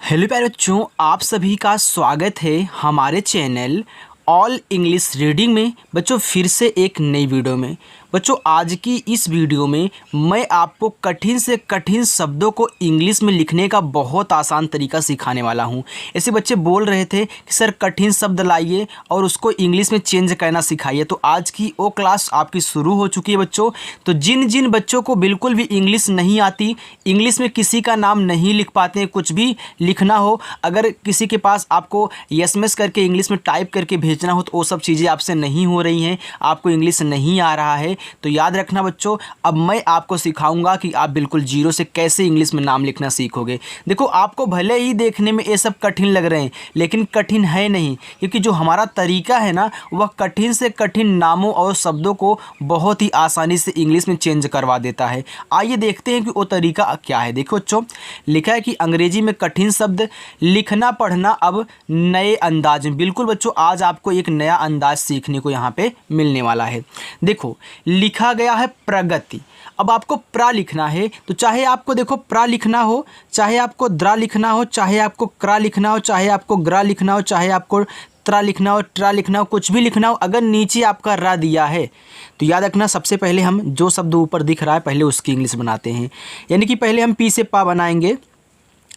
Hello प्यारे बच्चों, आप सभी का स्वागत है हमारे चैनल ऑल इंग्लिश रीडिंग में। बच्चों फिर से एक नई वीडियो में। बच्चों आज की इस वीडियो में मैं आपको कठिन से कठिन शब्दों को इंग्लिश में लिखने का बहुत आसान तरीका सिखाने वाला हूं। ऐसे बच्चे बोल रहे थे कि सर कठिन शब्द लाइए और उसको इंग्लिश में चेंज करना सिखाइए, तो आज की वो क्लास आपकी शुरू हो चुकी है बच्चों। तो जिन जिन बच्चों को बिल्कुल भी इंग्लिश नहीं आती, इंग्लिश में किसी का नाम नहीं लिख पाते हैं, कुछ भी लिखना हो, अगर किसी के पास आपको एसएमएस करके इंग्लिश में टाइप करके भेजना हो तो वो सब चीज़ें आपसे नहीं हो रही हैं, आपको इंग्लिश नहीं आ रहा है, तो याद रखना बच्चों, अब मैं आपको सिखाऊंगा कि आप बिल्कुल जीरो से कैसे इंग्लिश में नाम लिखना सीखोगे। देखो आपको भले ही देखने में ये सब कठिन लग रहे हैं, लेकिन कठिन है नहीं, क्योंकि जो हमारा तरीका है ना, वह कठिन से कठिन नामों और शब्दों को बहुत ही आसानी से इंग्लिश में चेंज करवा देता है। आइए देखते हैं कि वो तरीका क्या है। देखो बच्चों, लिखा है कि अंग्रेजी में कठिन शब्द लिखना पढ़ना अब नए अंदाज में। बिल्कुल बच्चों, आज आपको एक नया अंदाज सीखने को यहाँ पे मिलने वाला है। देखो लिखा गया है प्रगति। अब आपको प्रा लिखना है, तो चाहे आपको देखो प्रा लिखना हो, चाहे आपको द्रा लिखना हो, चाहे आपको क्रा लिखना हो, चाहे आपको ग्रा लिखना हो, चाहे आपको त्रा लिखना हो, ट्रा लिखना हो, कुछ भी लिखना हो, अगर नीचे आपका रा दिया है तो याद रखना सबसे पहले हम जो शब्द ऊपर दिख रहा है पहले उसकी इंग्लिश बनाते हैं। यानी कि पहले हम पी से पा बनाएंगे,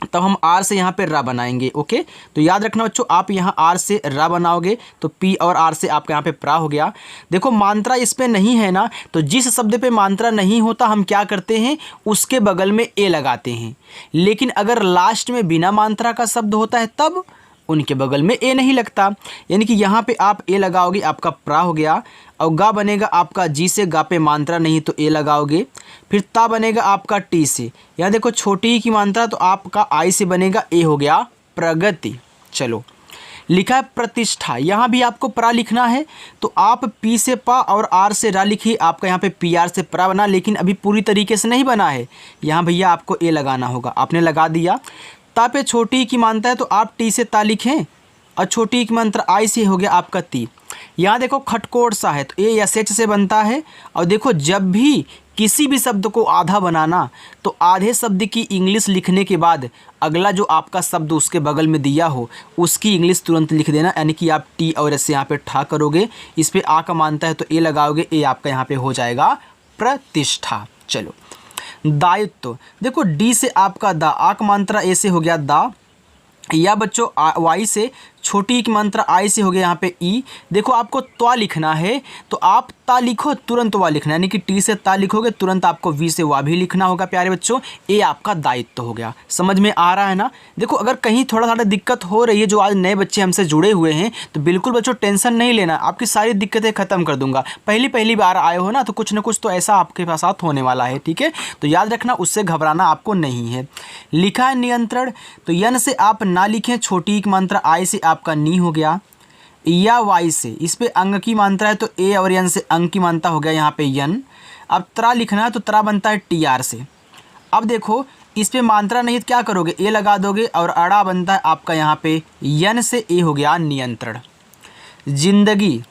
तब हम आर से यहाँ पे रा बनाएंगे। ओके, तो याद रखना बच्चों, आप यहाँ आर से रा बनाओगे तो पी और आर से आपका यहाँ पे प्रा हो गया। देखो मात्रा इस पे नहीं है ना, तो जिस शब्द पे मात्रा नहीं होता हम क्या करते हैं, उसके बगल में ए लगाते हैं। लेकिन अगर लास्ट में बिना मात्रा का शब्द होता है तब उनके बगल में ए नहीं लगता। यानी कि यहाँ पे आप ए लगाओगे, आपका प्रा हो गया, और गा बनेगा आपका जी से, गा पे मात्रा नहीं तो ए लगाओगे। फिर ता बनेगा आपका टी से, यहाँ देखो छोटी ई की मात्रा तो आपका आई से बनेगा, ए हो गया प्रगति। चलो लिखा है प्रतिष्ठा, यहाँ भी आपको प्रा लिखना है, तो आप पी से पा और आर से रा लिखिए, आपका यहाँ पे पी आर से प्रा बना, लेकिन अभी पूरी तरीके से नहीं बना है। यहाँ भैया आपको ए लगाना होगा, आपने लगा दिया। ता पे छोटी की मानता है तो आप टी से ता लिखें, और छोटी की मंत्र आई से हो गया आपका ती। यहाँ देखो खटकोट सा है तो ए एस एच से बनता है। और देखो जब भी किसी भी शब्द को आधा बनाना, तो आधे शब्द की इंग्लिश लिखने के बाद अगला जो आपका शब्द उसके बगल में दिया हो उसकी इंग्लिश तुरंत लिख देना। यानी कि आप टी और एस से यहाँ पे ठा करोगे, इस पर आ का मानता है तो ए लगाओगे, ए आपका यहाँ पे हो जाएगा प्रतिष्ठा। चलो दायित्व, देखो डी से आपका दा, आ का मात्रा ए से हो गया दा, या बच्चों वाई से छोटी की मात्रा आई से हो गया यहाँ पे ई। देखो आपको त्वा लिखना है तो आप ता लिखो, तुरंत वा लिखना, यानी कि टी से ता लिखोगे तुरंत आपको वी से वा भी लिखना होगा प्यारे बच्चों। ये आपका दायित्व हो गया, समझ में आ रहा है ना। देखो अगर कहीं थोड़ा थोड़ा दिक्कत हो रही है, जो आज नए बच्चे हमसे जुड़े हुए हैं, तो बिल्कुल बच्चों टेंशन नहीं लेना, आपकी सारी दिक्कतें ख़त्म कर दूंगा। पहली बार आए हो ना, तो कुछ ना कुछ तो ऐसा आपके साथ होने वाला है, ठीक है। तो याद रखना, उससे घबराना आपको नहीं है। लिखा है नियंत्रण, तो यन से आप ना लिखें, छोटी की मात्रा आई से आपका नी हो गया, या वाई से, इस पे अंग की मात्रा है तो ए और यन से अंग की मात्रा हो गया यहाँ पे यन। अब त्रा लिखना है तो त्रा बनता है टी आर से। अब देखो इस पे मात्रा नहीं तो क्या करोगे, ए लगा दोगे, और अड़ा बनता है आपका यहाँ पे यन से, ए हो गया नियंत्रण। जिंदगी,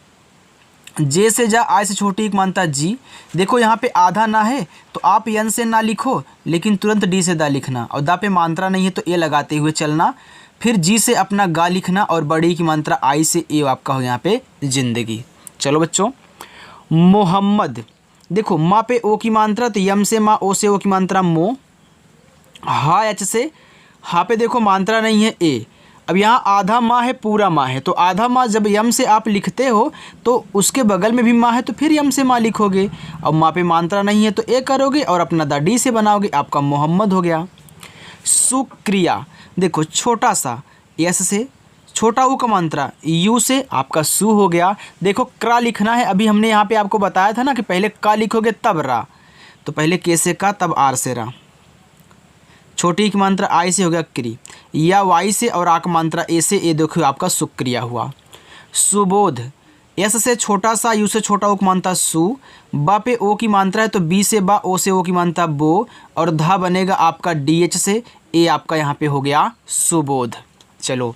जे से जा, आई से छोटी एक मानता जी। देखो यहाँ पे आधा ना है तो आप यन से ना लिखो, लेकिन तुरंत डी से दा लिखना, और दा पे मात्रा नहीं है तो ए लगाते हुए चलना। फिर जी से अपना गा लिखना, और बड़ी की मात्रा आई से, ए आपका हो यहाँ पे जिंदगी। चलो बच्चों मोहम्मद, देखो माँ पे ओ की मात्रा तो यम से माँ, ओ से ओ की मात्रा मो, हा एच से, हा पे देखो मात्रा नहीं है ए। अब यहाँ आधा माँ है पूरा माँ है, तो आधा माँ जब यम से आप लिखते हो तो उसके बगल में भी माँ है तो फिर यम से माँ लिखोगे। अब माँ पे मात्रा नहीं है तो ए करोगे और अपना दा डी से बनाओगे, आपका मोहम्मद हो गया। सुक्रिया, देखो छोटा सा यस से, छोटा ऊ का मात्रा यू से, आपका सु हो गया। देखो क्रा लिखना है, अभी हमने यहाँ पे आपको बताया था ना कि पहले का लिखोगे तब रा, तो पहले के से का तब आर से रा। छोटी की मात्रा आई से हो गया क्री, या वाई से और आ का मात्रा ए से, ए देखो आपका सुक्रिया हुआ। सुबोध, एस से छोटा सा, यू से छोटा ओ की मात्रा सु, बा पे ओ की मात्रा है तो बी से बा, ओ से ओ की मात्रा बो, और धा बनेगा आपका डी एच से, ए आपका यहाँ पे हो गया सुबोध। चलो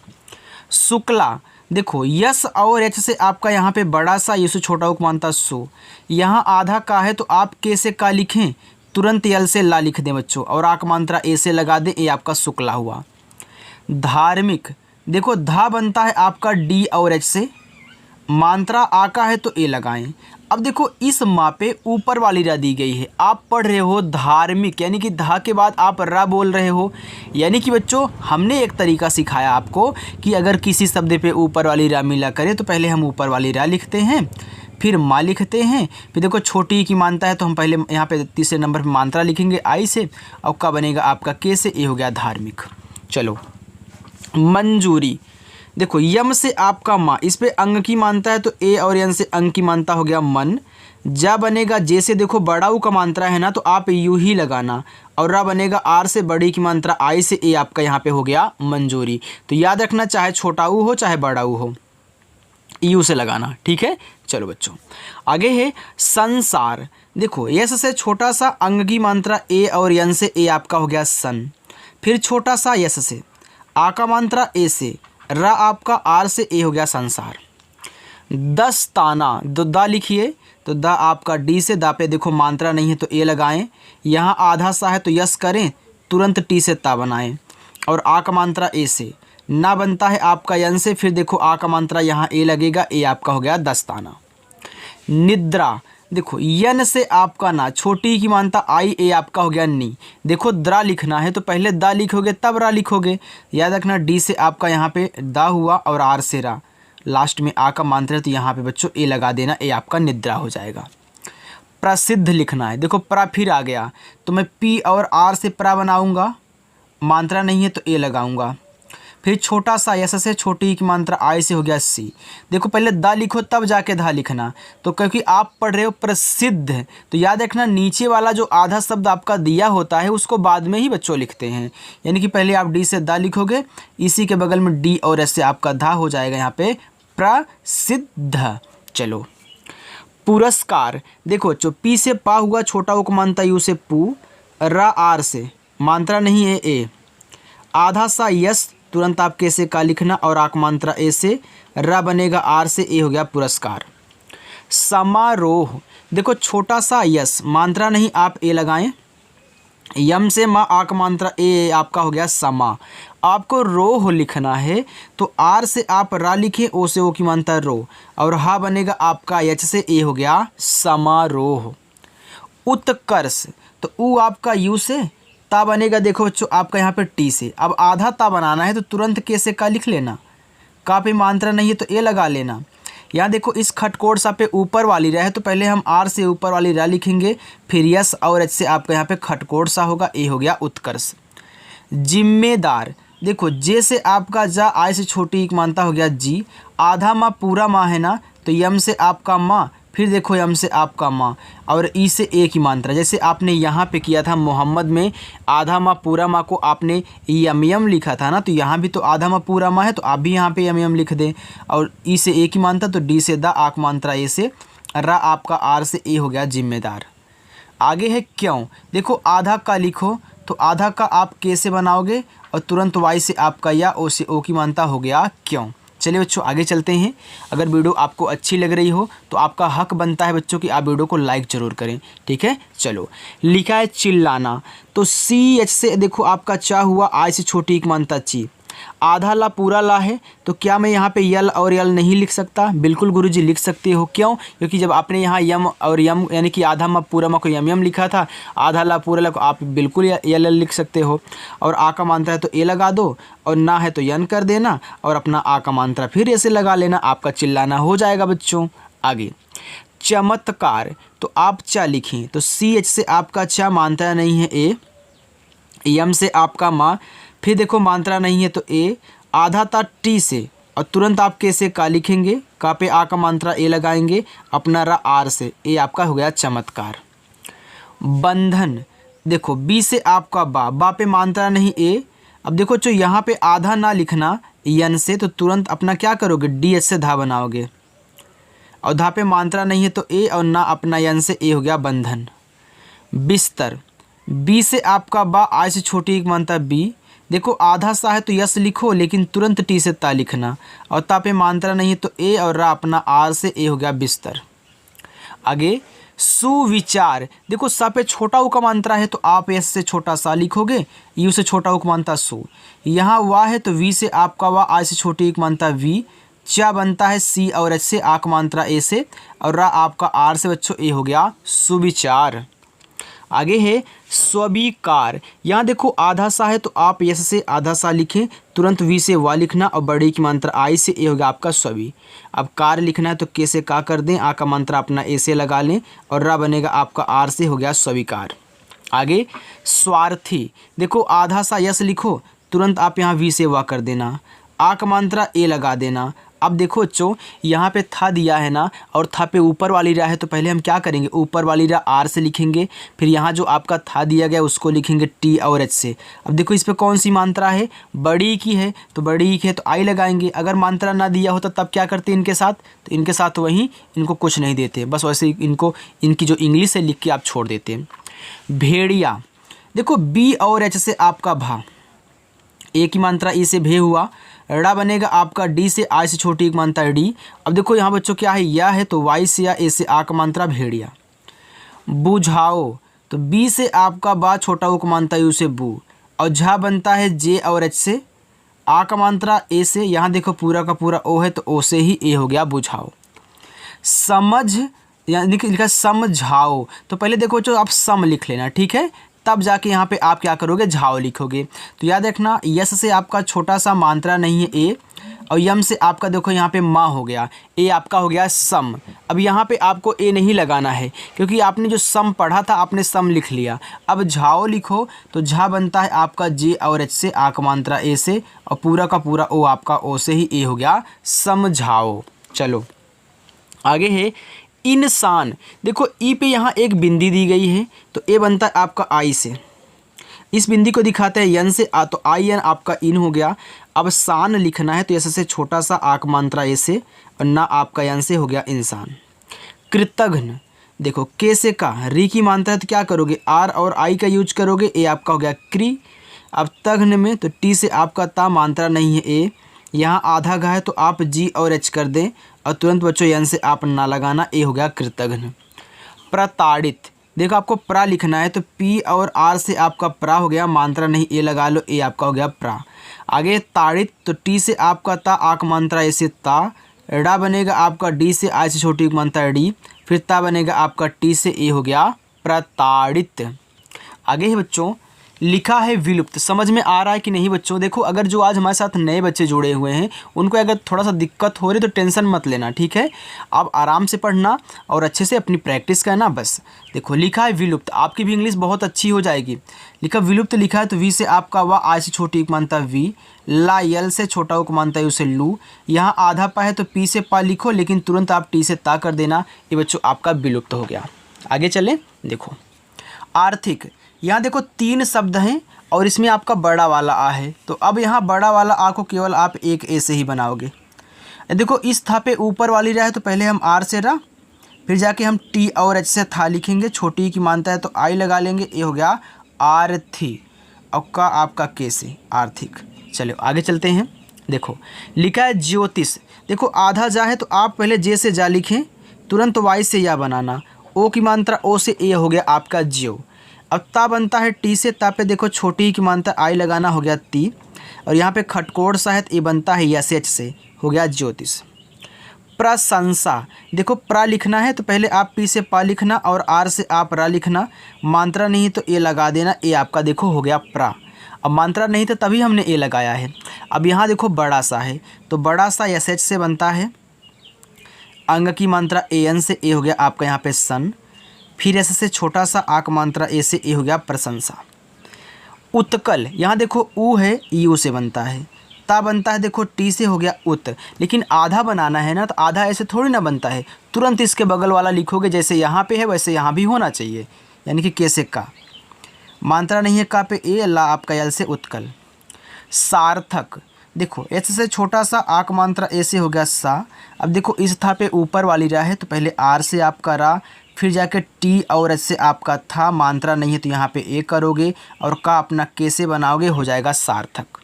शुक्ला, देखो यस और एच से आपका यहाँ पे बड़ा सा, यू से छोटा ओ की मात्रा सु, यहाँ आधा का है तो आप के से का लिखें, तुरंत यल से ला लिख दें बच्चों, और आक मात्रा ए से लगा दें, ए आपका शुक्ला हुआ। धार्मिक, देखो धा बनता है आपका डी और एच से, मात्रा आ का है तो ए लगाएं। अब देखो इस माँ पे ऊपर वाली रा दी गई है, आप पढ़ रहे हो धार्मिक, यानी कि धा के बाद आप रा बोल रहे हो। यानी कि बच्चों हमने एक तरीका सिखाया आपको कि अगर किसी शब्द पे ऊपर वाली रा मिला करे तो पहले हम ऊपर वाली रा लिखते हैं, फिर माँ लिखते हैं, फिर देखो छोटी की मानता है तो हम पहले यहाँ पे तीसरे नंबर पर मात्रा लिखेंगे आई से, और का बनेगा आपका के से, ए हो गया धार्मिक। चलो मंजूरी, देखो यम से आपका माँ, इस पे अंग की मानता है तो ए और यन से अंग की मानता हो गया मन। जा बनेगा जे से, देखो बड़ा ऊ का मात्रा है ना तो आप यू ही लगाना, और रा बनेगा आर से बड़ी की मात्रा आई से, ए आपका यहाँ पे हो गया मंजूरी। तो याद रखना चाहे छोटा ऊ हो चाहे बड़ा ऊ हो, यू से लगाना, ठीक है। चलो बच्चों आगे है संसार, देखो यस से छोटा सा अंग की मात्रा ए और यन से, ए आपका हो गया सन। फिर छोटा सा यस से, आ का मात्रा ए से, रा आपका आर से, ए हो गया संसार। दस्ताना, दो दा लिखिए तो दा आपका डी से, दा पे देखो मात्रा नहीं है तो ए लगाएं। यहाँ आधा सा है तो यस करें, तुरंत टी से ता बनाएं, और आ का मात्रा ए से, ना बनता है आपका यन से, फिर देखो आ का मात्रा यहाँ ए लगेगा, ए आपका हो गया दस्ताना। निद्रा, देखो यन से आपका ना, छोटी की मानता आई, ए आपका हो गया नी। देखो द्रा लिखना है तो पहले दा लिखोगे तब रा लिखोगे, याद रखना डी से आपका यहाँ पे दा हुआ और आर से रा, लास्ट में आ का मात्रा है तो यहाँ पे बच्चों ए लगा देना, ए आपका निद्रा हो जाएगा। प्रसिद्ध लिखना है, देखो प्रा फिर आ गया तो मैं पी और आर से प्रा बनाऊँगा, मात्रा नहीं है तो ए लगाऊँगा। फिर छोटा सा यस से, छोटी की मात्रा आई से हो गया सी। देखो पहले दा लिखो तब जाके धा लिखना, तो क्योंकि आप पढ़ रहे हो प्रसिद्ध तो याद रखना नीचे वाला जो आधा शब्द आपका दिया होता है उसको बाद में ही बच्चों लिखते हैं, यानी कि पहले आप डी से दा लिखोगे, इसी के बगल में डी और एस से आपका धा हो जाएगा यहाँ पे प्रसिद्ध। चलो पुरस्कार, देखो जो पी से पा हुआ, छोटा वो को मानता यू से पू, रा आर से, मात्रा नहीं है ए, आधा सा यस, तुरंत आप कैसे का लिखना, और आक मात्रा ए से, रा बनेगा आर से, ए हो गया पुरस्कार। समारोह, देखो छोटा सा यस, मात्रा नहीं आप ए लगाएं, यम से माँ आक मात्रा ए, आपका हो गया समा। आपको रोह लिखना है तो आर से आप रा लिखें, ओ से ओ की मात्रा रो, और हा बनेगा आपका एच से, ए हो गया समारोह। उत्कर्ष, तो ऊ आपका यू से, ता बनेगा देखो बच्चों आपका यहाँ पे टी से, अब आधा ता बनाना है तो तुरंत के से का लिख लेना, का पे मात्रा नहीं है तो ए लगा लेना। यहाँ देखो इस खटकोड़ सा पे ऊपर वाली रा है तो पहले हम आर से ऊपर वाली रा लिखेंगे, फिर यस और एच से आपका यहाँ पे खटकोड़ सा होगा, ए हो गया उत्कर्ष। जिम्मेदार, देखो जे से आपका जा, आई से छोटी एक मानता हो गया जी, आधा माँ पूरा माँ है ना तो यम से आपका माँ, फिर देखो यम से आपका माँ, और ई से ए की मात्रा, जैसे आपने यहाँ पे किया था मोहम्मद में आधा माँ पूरा माँ को आपने यम लिखा था ना, तो यहाँ भी तो आधा माँ पूरा माँ है तो आप भी यहाँ पे यम लिख दें, और ई से ए की मात्रा तो डी से दा, आक मात्रा ए से, रा आपका आर से, ए हो गया जिम्मेदार। आगे है क्यों, देखो आधा का लिखो तो आधा का आप के से बनाओगे, और तुरंत वाई से आपका या, ओ से ओ की मानता हो गया क्यों। चलिए बच्चों आगे चलते हैं। अगर वीडियो आपको अच्छी लग रही हो तो आपका हक बनता है बच्चों कि आप वीडियो को लाइक ज़रूर करें, ठीक है। चलो लिखा है चिल्लाना, तो सी एच से देखो आपका चा हुआ, आई से छोटी एक मानता ची, आधा ला पूरा ला है तो क्या मैं यहाँ पे यल और यल नहीं लिख सकता? बिल्कुल गुरुजी लिख सकते हो। क्यों? क्योंकि जब आपने यहाँ यम और यम यानी कि आधा मा पूरा मा को यम लिखा था, आधा ला पूरा ला को आप बिल्कुल यल लिख सकते हो। और आ का मात्रा है तो ए लगा दो, और ना है तो यन कर देना, और अपना आ का मात्रा फिर ऐसे लगा लेना, आपका चिल्लाना हो जाएगा बच्चों। आगे चमत्कार, तो आप चा लिखें तो सी एच से आपका चा मात्रा नहीं है ए, यम से आपका माँ, फिर देखो मात्रा नहीं है तो ए, आधा था टी से, और तुरंत आप कैसे का लिखेंगे, का पे आ का मात्रा ए लगाएंगे, अपना रा आर से, ए आपका हो गया चमत्कार। बंधन, देखो बी से आपका बा पे मात्रा नहीं ए, अब देखो जो यहाँ पे आधा ना लिखना यन से, तो तुरंत अपना क्या करोगे डी एच से धा बनाओगे, और धा पे मात्रा नहीं है तो ए, और ना अपना यन से, ए हो गया बंधन। बिस्तर, बी से आपका बा, आई से छोटी एक मानता बी, देखो आधा सा है तो यस लिखो, लेकिन तुरंत टी से ता लिखना, और ता पे मात्रा नहीं है तो ए, और रा अपना आर से, ए हो गया बिस्तर। आगे सुविचार, देखो स पे छोटा उ का मात्रा है तो आप एस से छोटा सा लिखोगे, यू से छोटा उ का मात्रा सु। यहाँ वा है तो वी से आपका वा, आई से छोटी एक मात्रा वी। चा बनता है सी और एच से, आ का मात्रा ए से, और रा आपका आर से बच्चों ए हो गया सुविचार। आगे है स्वीकार, यहाँ देखो आधा सा है तो आप यस से आधा सा लिखें, तुरंत वी से वा लिखना और बड़ी की मात्रा आई से, ए हो गया आपका स्वी। अब कार लिखना है तो के से का कर दें, आ का मात्रा अपना ए से लगा लें और रा बनेगा आपका आर से, हो गया स्वीकार। आगे स्वार्थी, देखो आधा सा यस लिखो, तुरंत आप यहाँ वी से वा कर देना, आ का मात्रा ए लगा देना। अब देखो बच्चों यहाँ पे था दिया है ना, और था पे ऊपर वाली रा है तो पहले हम क्या करेंगे, ऊपर वाली रा आर से लिखेंगे, फिर यहाँ जो आपका था दिया गया उसको लिखेंगे टी और एच से। अब देखो इस पे कौन सी मात्रा है, बड़ी की है, तो बड़ी की है तो आई लगाएंगे। अगर मात्रा ना दिया होता तब क्या करते इनके साथ, तो इनके साथ वहीं इनको कुछ नहीं देते, बस वैसे ही इनको इनकी जो इंग्लिश है लिख के आप छोड़ देते हैं। भेड़िया, देखो बी और एच से आपका भा, ए की मात्रा ई से भे हुआ, ड़ा बनेगा आपका डी से, आई से छोटी एक मात्रा डी। अब देखो यहाँ बच्चों क्या है, या है तो वाई से या ए से, आ का मात्रा भेड़िया। बुझाओ, तो बी से आपका बा, छोटा ओ का मात्रा यू से बू, और झा बनता है जे और एच से, आ का मात्रा ए से, यहाँ देखो पूरा का पूरा ओ है तो ओ से ही ए हो गया बुझाओ। समझ, यहाँ लिखा समझाओ, तो पहले देखो जो आप सम लिख लेना, ठीक है, तब जाके यहाँ पे आप क्या करोगे, झाओ लिखोगे। तो याद रखना यस से आपका छोटा सा मात्रा नहीं है ए, और यम से आपका देखो यहाँ पे माँ हो गया, ए आपका हो गया सम। अब यहाँ पे आपको ए नहीं लगाना है क्योंकि आपने जो सम पढ़ा था आपने सम लिख लिया। अब झाओ लिखो तो झा बनता है आपका जे और एच से, आ का मात्रा ए से, और पूरा का पूरा ओ आपका ओ से ही ए हो गया समझाओ। चलो आगे है इंसान, देखो ई पे यहाँ एक बिंदी दी गई है तो ए बनता है आपका आई से, इस बिंदी को दिखाते हैं यन से, आ तो आई एन आपका इन हो गया। अब सान लिखना है तो ऐसे से छोटा सा आक मात्रा ए से, और ना आपका यन से, हो गया इंसान। कृतघ्न, देखो के से का, री की मात्रा है तो क्या करोगे, आर और आई का यूज करोगे, ए आपका हो गया क्री। अब तघ्न में तो टी से आपका ता, मात्रा नहीं है ए, यहाँ आधा घा है तो आप जी और एच कर दें, और तुरंत बच्चों यन से आप ना लगाना, ए हो गया कृतघ्न। प्रताड़ित, देखो आपको प्रा लिखना है तो पी और आर से आपका प्रा हो गया, मात्रा नहीं ए लगा लो, ए आपका हो गया प्रा। आगे ताड़ित, तो टी से आपका ता, आक मात्रा ए से ता, ड़ा बनेगा आपका डी से, आई से छोटी मात्रा डी, फिर ता बनेगा आपका टी से, ए हो गया प्रताड़ित। आगे है बच्चों लिखा है विलुप्त, समझ में आ रहा है कि नहीं बच्चों। देखो अगर जो आज हमारे साथ नए बच्चे जुड़े हुए हैं उनको अगर थोड़ा सा दिक्कत हो रही तो टेंशन मत लेना, ठीक है, आप आराम से पढ़ना और अच्छे से अपनी प्रैक्टिस करना बस। देखो लिखा है विलुप्त, आपकी भी इंग्लिश बहुत अच्छी हो जाएगी। लिखा विलुप्त लिखा है तो वी से आपका वा, आई से छोटी एक मानता वी, ला यल से छोटा उक मानता है उसे लू। यहाँ आधा पा है तो पी से पा लिखो, लेकिन तुरंत आप टी से ता कर देना, ये बच्चों आपका विलुप्त हो गया। आगे चलें, देखो आर्थिक, यहाँ देखो 3 शब्द हैं और इसमें आपका बड़ा वाला आ है, तो अब यहाँ बड़ा वाला आ को केवल आप एक ए से ही बनाओगे। देखो इस था पे ऊपर वाली रा है तो पहले हम आर से रा, फिर जाके हम टी और एच से था लिखेंगे, छोटी की मानता है तो आई लगा लेंगे, ए हो गया आर्थी, और का आपका के से आर्थिक। चलो आगे चलते हैं। देखो लिखा है ज्योतिष, देखो आधा जा है तो आप पहले जे से जा लिखें, तुरंत वाई से या बनाना, ओ की मात्रा ओ से, ए हो गया आपका ज्यो। अब ता बनता है टी से, ता पे देखो छोटी की मात्रा आई लगाना, हो गया ती, और यहाँ पे खटकोड़ सा है तो ये बनता है यस एच से, हो गया ज्योतिष। प्रशंसा, देखो प्रा लिखना है तो पहले आप पी से पा लिखना और आर से आप रा लिखना, मात्रा नहीं तो ए लगा देना, ए आपका देखो हो गया प्रा। अब मात्रा नहीं तो तभी हमने ए लगाया है। अब यहाँ देखो बड़ा सा है तो बड़ा सा एस एच से बनता है, अंग की मात्रा ए एन से, ए हो गया आपका यहाँ पे सन, फिर ऐसे से छोटा सा आक मात्रा ए से, ए हो गया प्रशंसा। उत्कल, यहाँ देखो ऊ है यू से बनता है, ता बनता है देखो टी से, हो गया उत, लेकिन आधा बनाना है ना तो आधा ऐसे थोड़ी ना बनता है, तुरंत इसके बगल वाला लिखोगे, जैसे यहाँ पे है वैसे यहाँ भी होना चाहिए, यानी कि कैसे का, मात्रा नहीं है का पे ए, ला आपका यल से उत्कल। सार्थक, देखो एच से छोटा सा आक मात्रा ए से, हो गया सा। अब देखो इस था पे ऊपर वाली रा है तो पहले आर से आपका रा, फिर जाके टी और एच से आपका था, मात्रा नहीं है तो यहाँ पे ए करोगे और का अपना के से बनाओगे, हो जाएगा सार्थक।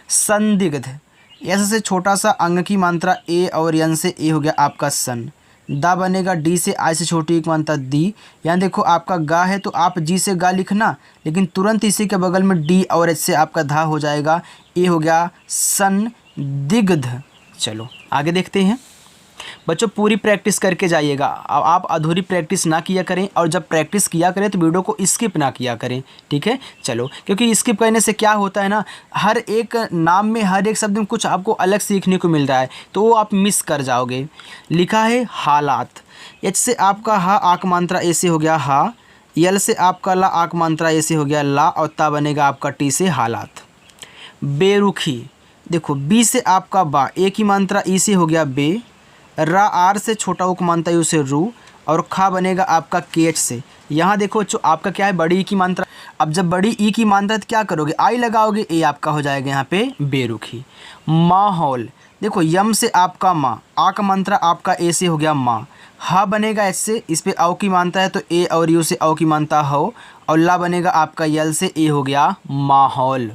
संदिग्ध, एस से छोटा सा अंग की मात्रा ए और यन से, ए हो गया आपका सन, दा बनेगा डी से आई से छोटी एक मानता दी। यहाँ देखो आपका गा है तो आप जी से गा लिखना, लेकिन तुरंत इसी के बगल में डी और एच से आपका धा हो जाएगा। ये हो गया संदिग्ध। चलो आगे देखते हैं। बच्चों पूरी प्रैक्टिस करके जाइएगा, अब आप अधूरी प्रैक्टिस ना किया करें, और जब प्रैक्टिस किया करें तो वीडियो को स्किप ना किया करें, ठीक है। चलो, क्योंकि स्किप करने से क्या होता है ना, हर एक नाम में हर एक शब्द में कुछ आपको अलग सीखने को मिल रहा है, तो वो आप मिस कर जाओगे। लिखा है हालात। एच से आपका हा आक मात्रा ए से हो गया हा, यल से आपका ला आक मात्रा ए से हो गया ला, और ता बनेगा आपका टी से हालात। बेरुखी, देखो बी से आपका बा, ए की मात्रा ई से हो गया बे, रा आर से छोटा उक मानता है उसे रू, और खा बनेगा आपका के एच से। यहाँ देखो जो आपका क्या है, बड़ी ई की मात्रा। अब जब बड़ी ई की मात्रा तो क्या करोगे, आई लगाओगे, ए आपका हो जाएगा यहाँ पे बेरुखी। माहौल, देखो यम से आपका माँ, आ का मात्रा आपका ए से हो गया माँ, हा बनेगा एच से, इस पे औ की मानता है तो ए और यू से औ की मानता हो, और ला बनेगा आपका यल से, ए हो गया माहौल।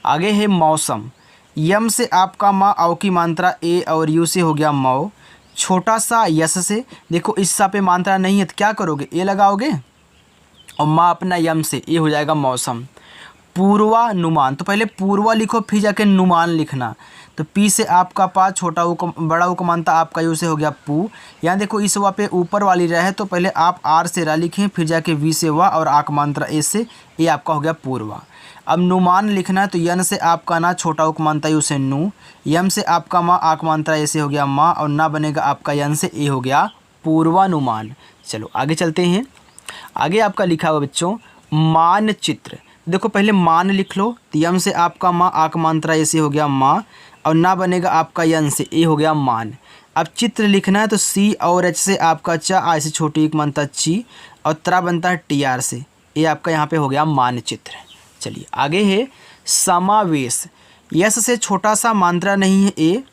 आगे है मौसम। यम से आपका माँ औ की मात्रा ए और यू से हो गया मौ, छोटा सा यस से, देखो इस सा पे मात्रा नहीं है तो क्या करोगे, ए लगाओगे, और माँ अपना यम से, ये हो जाएगा मौसम। पूर्वानुमान, तो पहले पूर्वा लिखो फिर जाके नुमान लिखना। तो पी से आपका पा, छोटा ऊ बड़ा ऊ को मानता आपका यू से हो गया पू। यहाँ देखो इस वा पे ऊपर वाली रहे तो पहले आप आर से रा लिखें, फिर जाके वी से वा, और आक मात्रा ए से, ये आपका हो गया पूर्वा। अब नुमान लिखना है तो यन से आपका ना, छोटा उक मानता यू से नू, यम से आपका माँ आक मात्रा ए से हो गया माँ, और ना बनेगा आपका यन से, ए हो गया पूर्वानुमान। चलो आगे चलते हैं। आगे आपका लिखा हुआ बच्चों मानचित्र। देखो पहले मान लिख लो, तो यम से आपका माँ आक मात्रा ए से हो गया माँ, और ना बनेगा आपका यन से, ए हो गया मान। अब चित्र लिखना है तो सी और एच से आपका चा, आई से छोटी एक मानता ची, और त्रा बनता है टी आर से, ये आपका यहाँ पे हो गया मानचित्र। चलिए आगे है समावेश। यस से छोटा सा मात्रा नहीं है ए,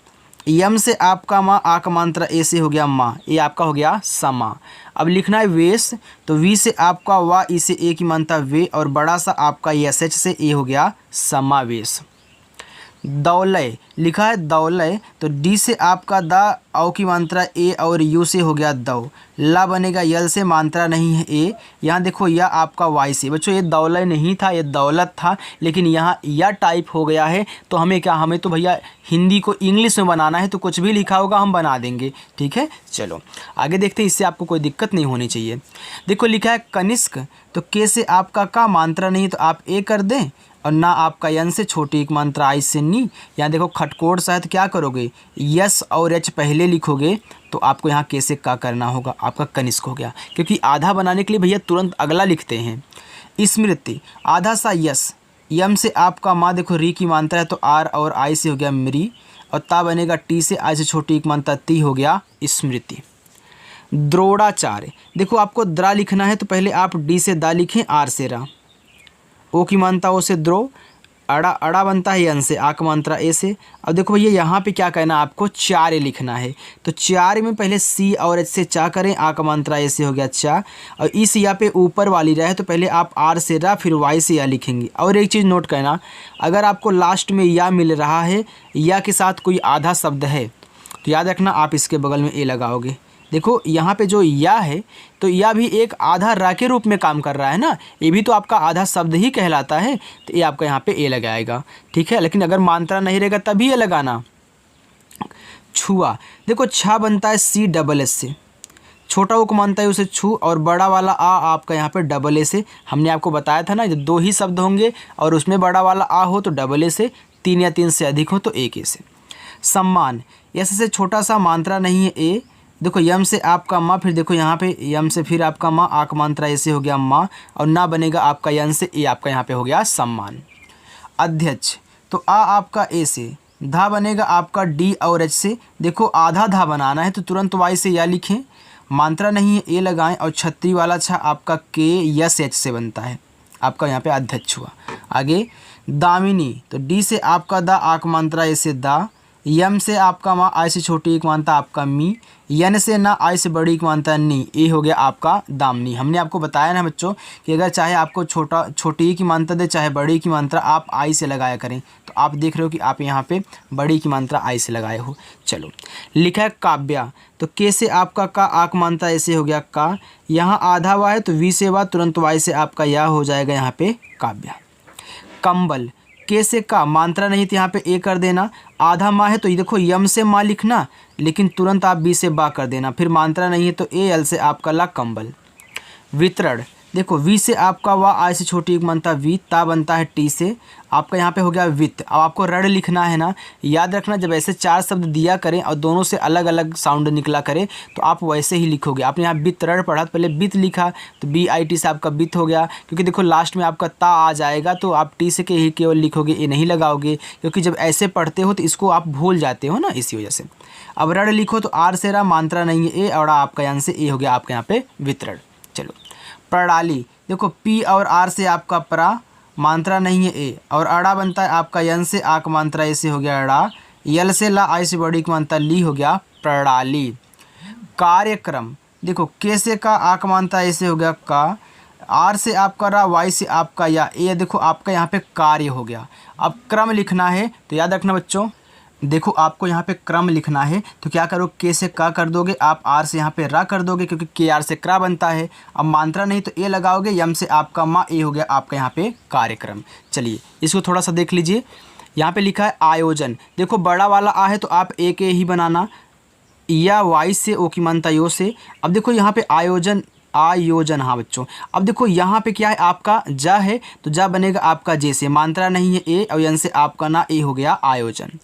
यम से आपका माँ आक मात्रा ए से हो गया माँ, ये आपका हो गया समा। अब लिखना है वेश, तो वी से आपका वा, ई से ए की मात्रा वे, और बड़ा सा आपका यस एच से, ए हो गया समावेश। दौलय, लिखा है दौलय, तो डी से आपका दा, औ की मात्रा ए और यू से हो गया दौ, ला बनेगा यल से, मात्रा नहीं है ए। यहाँ देखो यह आपका वाई से, बच्चों ये दौलय नहीं था, ये दौलत था, लेकिन यहाँ यह टाइप हो गया है, तो हमें क्या, हमें तो भैया हिंदी को इंग्लिश में बनाना है, तो कुछ भी लिखा होगा हम बना देंगे, ठीक है। चलो आगे देखते हैं, इससे आपको कोई दिक्कत नहीं होनी चाहिए। देखो लिखा है कनिष्क, तो के से आपका का मात्रा नहीं, तो आप ए कर दें, और ना आपका यन से छोटी एक मात्रा आई से नी। यहाँ देखो खटकोट सा है तो क्या करोगे, यस और एच पहले लिखोगे, तो आपको यहाँ कैसे का करना होगा, आपका कनिष्क हो गया, क्योंकि आधा बनाने के लिए भैया तुरंत अगला लिखते हैं। स्मृति, आधा सा यस, यम से आपका माँ, देखो री की मात्रा है तो आर और आई से हो गया मरी, और ता बनेगा टी से, आई से छोटी एक मात्रा ती, हो गया स्मृति। द्रोणाचार्य, देखो आपको द्रा लिखना है तो पहले आप डी से दा लिखें, आर से रा, ओ की मात्रा ओ से द्रो, अड़ा अड़ा बनता है यन से, आक मात्रा ए से। अब देखो भैया यहाँ पे क्या करना है, आपको चार लिखना है, तो चार में पहले सी और एच से चा करें, आक मात्रा ए से हो गया चा, और इस या पे ऊपर वाली रहे तो पहले आप आर से रा, फिर वाई से या लिखेंगे। और एक चीज़ नोट करना, अगर आपको लास्ट में या मिल रहा है, या के साथ कोई आधा शब्द है, तो याद रखना आप इसके बगल में ए लगाओगे। देखो यहाँ पे जो या है, तो या भी एक आधा रा के रूप में काम कर रहा है ना, ये भी तो आपका आधा शब्द ही कहलाता है, तो ये आपका यहाँ पे ए लगाएगा, ठीक है। लेकिन अगर मात्रा नहीं रहेगा तभी ये लगाना। छुआ, देखो छा बनता है सी डबल एस से, छोटा वो को मानता है उसे छू, और बड़ा वाला आ आपका यहाँ पे डबल ए से। हमने आपको बताया था ना, जब दो ही शब्द होंगे और उसमें बड़ा वाला आ हो तो डबल ए से, तीन या तीन से अधिक हो तो एक ए से। सम्मान, यस से छोटा सा मात्रा नहीं है ए, देखो यम से आपका माँ, फिर देखो यहाँ पे यम से फिर आपका माँ, आक मात्रा ऐसे हो गया माँ, और ना बनेगा आपका यन से, ए आपका यहाँ पे हो गया सम्मान। अध्यक्ष, तो आ आपका ए से, धा बनेगा आपका डी और एच से, देखो आधा धा बनाना है तो तुरंत वाई से या लिखें, मात्रा नहीं है ए लगाएं, और छत्री वाला छा आपका के यस एच से बनता है, आपका यहाँ पे अध्यक्ष हुआ। आगे दामिनी, तो डी से आपका दा, आक मात्रा ए से दा, यम से आपका माँ, आई से छोटी एक मानता आपका मी, यन से ना, आई से बड़ी एक मानता नी, ए हो गया आपका दामनी। हमने आपको बताया ना बच्चों कि अगर चाहे आपको छोटी की मानता दे चाहे बड़ी की मात्रा, आप आई से लगाया करें, तो आप देख रहे हो कि आप यहाँ पे बड़ी की मात्रा आई से लगाए हो। चलो, लिखा है काव्या, तो के से आपका का आक मात्रा ऐसे हो गया का, यहाँ आधा वा है तो वी से वा, तुरंत वाई से आपका या हो जाएगा यहाँ पे काव्या। कंबल, के से का मात्रा नहीं तो यहाँ पे ए कर देना, आधा माँ है तो ये देखो यम से माँ लिखना, लेकिन तुरंत आप बी से बा कर देना, फिर मात्रा नहीं है तो ए एल से आपका ला कंबल। वितरण, देखो वी से आपका वा, आई से छोटी एक बनता वी, ता बनता है टी से, आपका यहाँ पे हो गया वित्त। अब आपको रण लिखना है ना, याद रखना जब ऐसे 4 शब्द दिया करें और दोनों से अलग अलग साउंड निकला करें तो आप वैसे ही लिखोगे। आपने यहाँ वितरण पढ़ा तो पहले वित्त लिखा तो बी आई टी से आपका वित्त हो गया, क्योंकि देखो लास्ट में आपका ता आ जाएगा तो आप टी से के ही केवल लिखोगे, ए नहीं लगाओगे, क्योंकि जब ऐसे पढ़ते हो तो इसको आप भूल जाते हो ना, इसी वजह से। अब रण लिखो तो आर से रा, मात्रा नहीं है ए, और आपका यहाँ से ए हो गया आपका यहाँ पे वितरण। चलो, प्रणाली, देखो पी और आर से आपका प्रा, मात्रा नहीं है ए, और अड़ा बनता है आपका यन से आक मात्रा ऐसे हो गया अड़ा, यल से ला, आई से बड़ी की मात्रा ली हो गया प्रणाली। कार्यक्रम, देखो के से का आक मात्रा ऐसे हो गया का, आर से आपका रा, वाई से आपका या, ए देखो आपका यहाँ पे कार्य हो गया। अब क्रम लिखना है तो याद रखना बच्चों, देखो आपको यहाँ पे क्रम लिखना है तो क्या करो, के से का कर दोगे, आप आर से यहाँ पे रा कर दोगे, क्योंकि के आर से क्रा बनता है। अब मात्रा नहीं तो ए लगाओगे, यम से आपका माँ, ए हो गया आपका यहाँ पे कार्यक्रम। चलिए इसको थोड़ा सा देख लीजिए, यहाँ पे लिखा है आयोजन, देखो बड़ा वाला आ है तो आप ए के ही बनाना, या वाई से ओ की मात्रा यो से। अब देखो यहाँ पे आयोजन, आयोजन, हाँ बच्चों। अब देखो यहाँ पे क्या है, आपका जा है तो जा बनेगा आपका जे से, मात्रा नहीं है ए, और यन से आपका ना, ए हो गया आयोजन।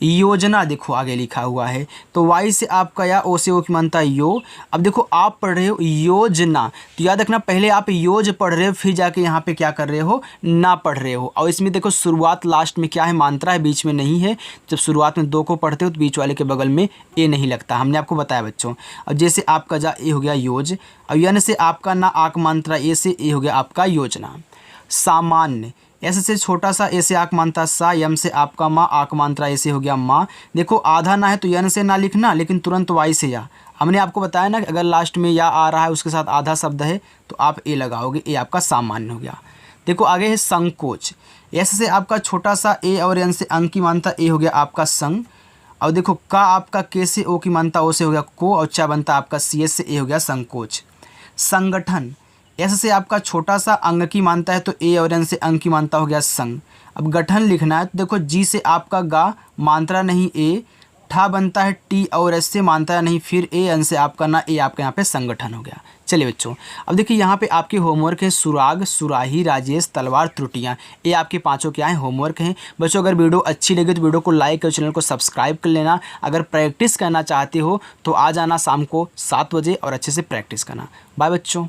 योजना, देखो आगे लिखा हुआ है तो वाई से आपका या, ओ से ओ की मात्रा यो। अब देखो आप पढ़ रहे हो योजना, तो याद रखना पहले आप योज पढ़ रहे हो, फिर जाके यहाँ पे क्या कर रहे हो, ना पढ़ रहे हो। और इसमें देखो शुरुआत लास्ट में क्या है, मात्रा है, बीच में नहीं है। जब शुरुआत में 2 को पढ़ते हो तो बीच वाले के बगल में ए नहीं लगता, हमने आपको बताया बच्चों। अब जैसे आपका जा, ए हो गया योज, अब यन से आपका ना आक मात्रा ए से, ए हो गया आपका योजना। सामान्य, ऐसे से छोटा सा, ऐसे आक मात्रा सा, यम से आपका माँ, आक मात्रा ऐसे हो गया माँ। देखो आधा ना है तो यन से ना लिखना, लेकिन तुरंत वाई से या। हमने आपको बताया ना कि अगर लास्ट में या आ रहा है उसके साथ आधा शब्द है तो आप ए लगाओगे, ए आपका सामान्य हो गया। देखो आगे है संकोच, ऐसे से आपका छोटा सा ए और यन से अंक की मात्रा ए हो गया आपका संग। और देखो का आपका के से ओ की मात्रा ओ से हो गया को, और चा बनता आपका सी एस से ए हो गया संकोच। संगठन, ऐसे से आपका छोटा सा अंग की मात्रा है तो ए और एन से अंग की मात्रा हो गया संग। अब गठन लिखना है तो देखो जी से आपका गा, मात्रा नहीं ए, ठा बनता है टी, और एस से मात्रा नहीं, फिर ए, एन से आपका ना, ए आपका यहाँ पे संगठन हो गया। चलिए बच्चों, अब देखिए यहाँ पे आपके होमवर्क है सुराग, सुराही, राजेश, तलवार, त्रुटियाँ, ये आपके 5 क्या हैं होमवर्क हैं। बच्चों अगर वीडियो अच्छी लगे तो वीडियो को लाइक और चैनल को सब्सक्राइब कर लेना। अगर प्रैक्टिस करना चाहते हो तो आ जाना शाम को 7 बजे और अच्छे से प्रैक्टिस करना। बाय बच्चों।